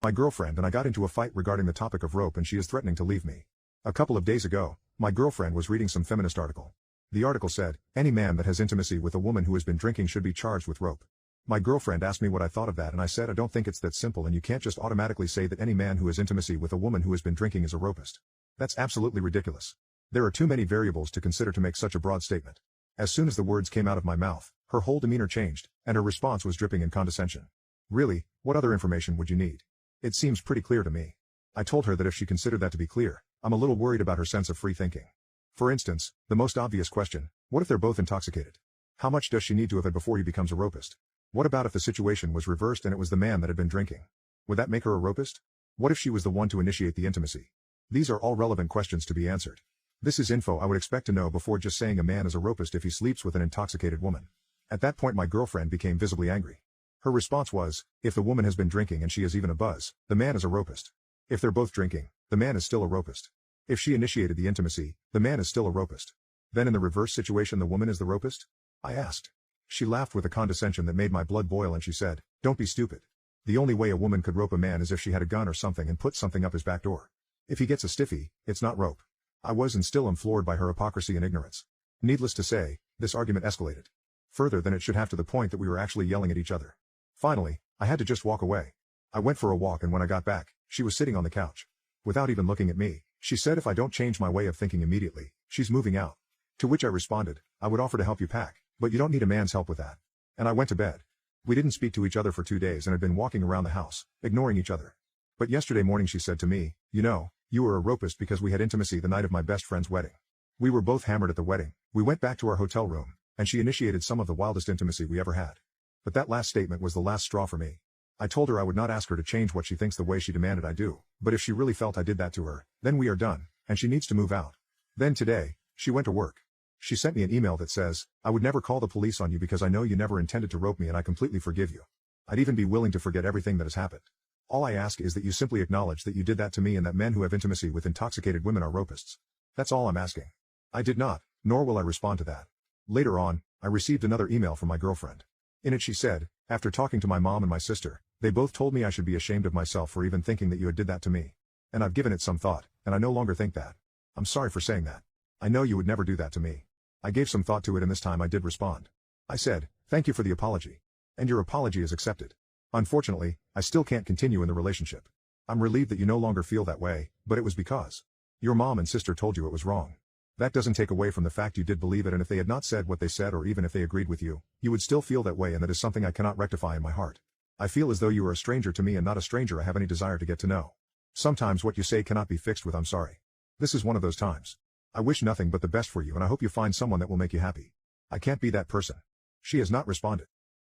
My girlfriend and I got into a fight regarding the topic of rope and she is threatening to leave me. A couple of days ago, my girlfriend was reading some feminist article. The article said, any man that has intimacy with a woman who has been drinking should be charged with rope. My girlfriend asked me what I thought of that and I said I don't think it's that simple and you can't just automatically say that any man who has intimacy with a woman who has been drinking is a rapist. That's absolutely ridiculous. There are too many variables to consider to make such a broad statement. As soon as the words came out of my mouth, her whole demeanor changed, and her response was dripping in condescension. Really, what other information would you need? It seems pretty clear to me. I told her that if she considered that to be clear, I'm a little worried about her sense of free thinking. For instance, the most obvious question, what if they're both intoxicated? How much does she need to have had before he becomes a rapist? What about if the situation was reversed and it was the man that had been drinking? Would that make her a rapist? What if she was the one to initiate the intimacy? These are all relevant questions to be answered. This is info I would expect to know before just saying a man is a rapist if he sleeps with an intoxicated woman. At that point my girlfriend became visibly angry. Her response was, if the woman has been drinking and she is even a buzz, the man is a rapist. If they're both drinking, the man is still a rapist. If she initiated the intimacy, the man is still a rapist. Then in the reverse situation the woman is the rapist? I asked. She laughed with a condescension that made my blood boil and she said, don't be stupid. The only way a woman could rope a man is if she had a gun or something and put something up his back door. If he gets a stiffy, it's not rope. I was and still am floored by her hypocrisy and ignorance. Needless to say, this argument escalated. Further than it should have to the point that we were actually yelling at each other. Finally, I had to just walk away. I went for a walk and when I got back, she was sitting on the couch. Without even looking at me, she said if I don't change my way of thinking immediately, she's moving out. To which I responded, I would offer to help you pack, but you don't need a man's help with that. And I went to bed. We didn't speak to each other for 2 days and had been walking around the house, ignoring each other. But yesterday morning she said to me, you know, you were a rapist because we had intimacy the night of my best friend's wedding. We were both hammered at the wedding, we went back to our hotel room, and she initiated some of the wildest intimacy we ever had. But that last statement was the last straw for me. I told her I would not ask her to change what she thinks the way she demanded I do, but if she really felt I did that to her, then we are done, and she needs to move out. Then today, she went to work. She sent me an email that says, I would never call the police on you because I know you never intended to rope me and I completely forgive you. I'd even be willing to forget everything that has happened. All I ask is that you simply acknowledge that you did that to me and that men who have intimacy with intoxicated women are rapists. That's all I'm asking. I did not, nor will I respond to that. Later on, I received another email from my girlfriend. In it she said, after talking to my mom and my sister, they both told me I should be ashamed of myself for even thinking that you had did that to me. And I've given it some thought, and I no longer think that. I'm sorry for saying that. I know you would never do that to me. I gave some thought to it and this time I did respond. I said, thank you for the apology. And your apology is accepted. Unfortunately, I still can't continue in the relationship. I'm relieved that you no longer feel that way, but it was because your mom and sister told you it was wrong. That doesn't take away from the fact you did believe it, and if they had not said what they said or even if they agreed with you, you would still feel that way, and that is something I cannot rectify in my heart. I feel as though you are a stranger to me and not a stranger I have any desire to get to know. Sometimes what you say cannot be fixed with I'm sorry. This is one of those times. I wish nothing but the best for you and I hope you find someone that will make you happy. I can't be that person. She has not responded.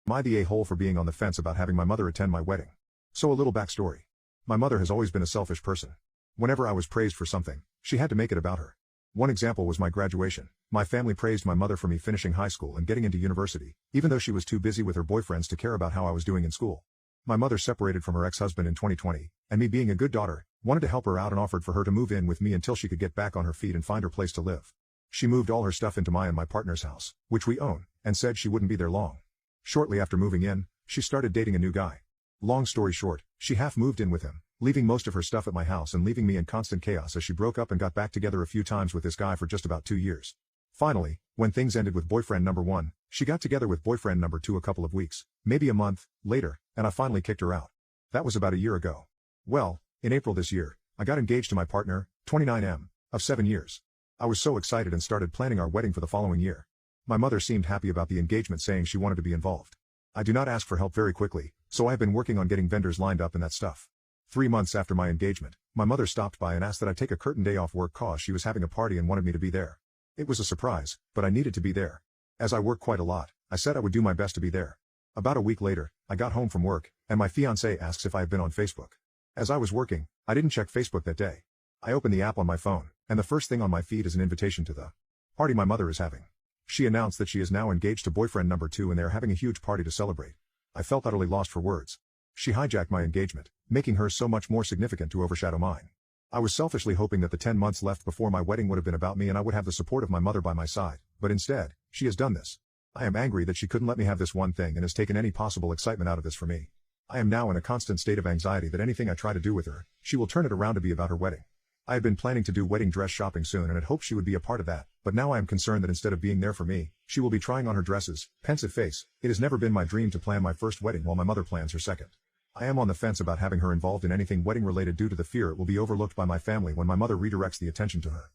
Am I the a-hole for being on the fence about having my mother attend my wedding? So a little backstory. My mother has always been a selfish person. Whenever I was praised for something, she had to make it about her. One example was my graduation. My family praised my mother for me finishing high school and getting into university, even though she was too busy with her boyfriends to care about how I was doing in school. My mother separated from her ex-husband in 2020, and me being a good daughter, wanted to help her out and offered for her to move in with me until she could get back on her feet and find her place to live. She moved all her stuff into my and my partner's house, which we own, and said she wouldn't be there long. Shortly after moving in, she started dating a new guy. Long story short, she half moved in with him, leaving most of her stuff at my house and leaving me in constant chaos as she broke up and got back together a few times with this guy for just about 2 years. Finally, when things ended with boyfriend number 1, she got together with boyfriend number 2 a couple of weeks, maybe a month, later, and I finally kicked her out. That was about a year ago. Well, in April this year, I got engaged to my partner, 29M, of 7 years. I was so excited and started planning our wedding for the following year. My mother seemed happy about the engagement, saying she wanted to be involved. I do not ask for help very quickly, so I have been working on getting vendors lined up and that stuff. 3 months after my engagement, my mother stopped by and asked that I take a curtain day off work cause she was having a party and wanted me to be there. It was a surprise, but I needed to be there. As I work quite a lot, I said I would do my best to be there. About a week later, I got home from work, and my fiancé asks if I have been on Facebook. As I was working, I didn't check Facebook that day. I opened the app on my phone, and the first thing on my feed is an invitation to the party my mother is having. She announced that she is now engaged to boyfriend number 2 and they are having a huge party to celebrate. I felt utterly lost for words. She hijacked my engagement, making hers so much more significant to overshadow mine. I was selfishly hoping that the 10 months left before my wedding would have been about me and I would have the support of my mother by my side, but instead, she has done this. I am angry that she couldn't let me have this one thing and has taken any possible excitement out of this for me. I am now in a constant state of anxiety that anything I try to do with her, she will turn it around to be about her wedding. I had been planning to do wedding dress shopping soon and had hoped she would be a part of that, but now I am concerned that instead of being there for me, she will be trying on her dresses. Pensive face. It has never been my dream to plan my first wedding while my mother plans her second. I am on the fence about having her involved in anything wedding related due to the fear it will be overlooked by my family when my mother redirects the attention to her.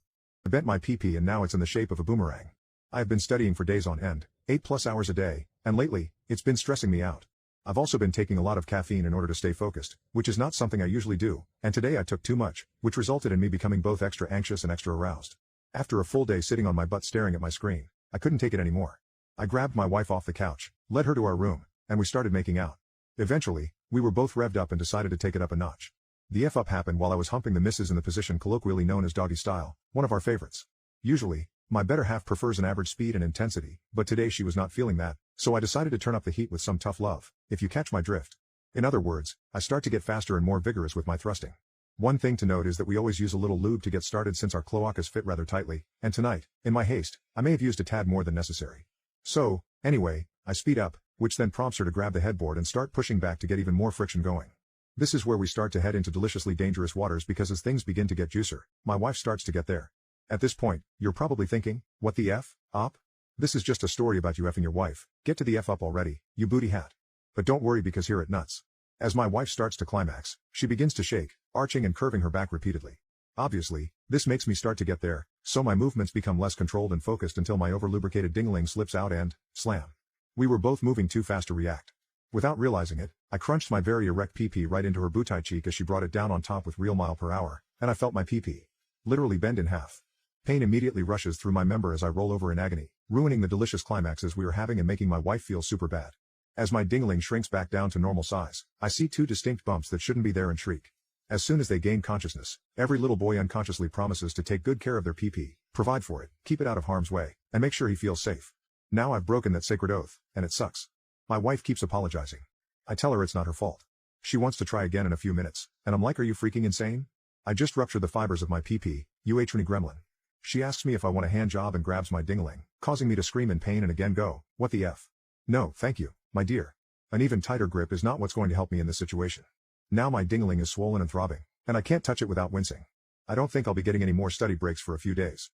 I bent my PP and now it's in the shape of a boomerang. I have been studying for days on end, 8+ hours a day, and lately, it's been stressing me out. I've also been taking a lot of caffeine in order to stay focused, which is not something I usually do, and today I took too much, which resulted in me becoming both extra anxious and extra aroused. After a full day sitting on my butt staring at my screen, I couldn't take it anymore. I grabbed my wife off the couch, led her to our room, and we started making out. Eventually, we were both revved up and decided to take it up a notch. The F-up happened while I was humping the missus in the position colloquially known as doggy style, one of our favorites. Usually, my better half prefers an average speed and intensity, but today she was not feeling that, so I decided to turn up the heat with some tough love, if you catch my drift. In other words, I start to get faster and more vigorous with my thrusting. One thing to note is that we always use a little lube to get started since our cloacas fit rather tightly, and tonight, in my haste, I may have used a tad more than necessary. So, anyway, I speed up, which then prompts her to grab the headboard and start pushing back to get even more friction going. This is where we start to head into deliciously dangerous waters because as things begin to get juicer, my wife starts to get there. At this point, you're probably thinking, what the F, op? This is just a story about you effing your wife. Get to the F up already, you booty hat. But don't worry because here it nuts. As my wife starts to climax, she begins to shake, arching and curving her back repeatedly. Obviously, this makes me start to get there, so my movements become less controlled and focused until my over-lubricated dingling slips out and, slam. We were both moving too fast to react. Without realizing it, I crunched my very erect PP right into her booty cheek as she brought it down on top with real mile per hour, and I felt my PP literally bend in half. Pain immediately rushes through my member as I roll over in agony, ruining the delicious climaxes we were having and making my wife feel super bad. As my dingling shrinks back down to normal size, I see two distinct bumps that shouldn't be there and shriek. As soon as they gain consciousness, every little boy unconsciously promises to take good care of their PP, provide for it, keep it out of harm's way, and make sure he feels safe. Now I've broken that sacred oath, and it sucks. My wife keeps apologizing. I tell her it's not her fault. She wants to try again in a few minutes, and I'm like, are you freaking insane? I just ruptured the fibers of my PP, you atrony gremlin. She asks me if I want a hand job and grabs my dingling, causing me to scream in pain and again go, what the F? No, thank you, my dear. An even tighter grip is not what's going to help me in this situation. Now my dingling is swollen and throbbing, and I can't touch it without wincing. I don't think I'll be getting any more study breaks for a few days.